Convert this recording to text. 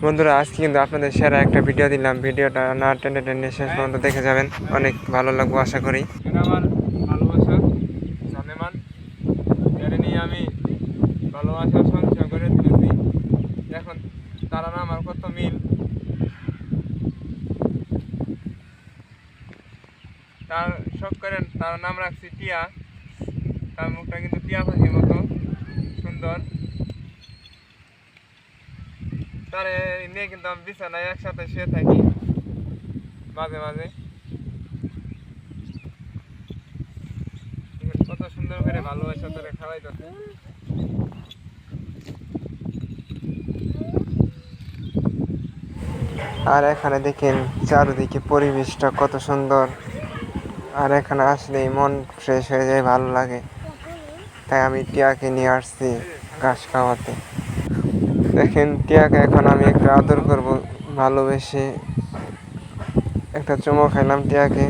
বন্ধুরা, আজকে কিন্তু আপনাদের সেরা একটা ভিডিও দিলাম। ভিডিওটা না টেনে টেনে শেষ পর্যন্ত দেখে যাবেন, অনেক ভালো লাগবে আশা করি। এটা আমার ভালোবাসা জানেমান, এটা নিয়ে আমি ভালোবাসার সংসার করে তুলেছি। এখন তারা না আমার কত মিল। তার শখ করেন, তার নাম রাখছি টিয়া। তার মুখটা কিন্তু টিয়া পাখির মতো সুন্দর। তারে নিয়ে কিন্তু আমি বিছানায় একসাথে শুয়ে থাকি মাঝে মাঝে। কত সুন্দর করে ভালোবাসা তারে খাওয়াইতেছে। আর এখানে দেখেন চারিদিকে পরিবেশটা কত সুন্দর। আর এখানে আসলেই মন ফ্রেশ হয়ে যায়, ভালো লাগে। তাই আমি টিয়াকে নিয়ে আসছি ঘাস খাওয়াতে। দেখেন, টিয়াকে এখন আমি একটু আদর করব, ভালোবেসে একটা চুমো খাইলাম টিয়াকে।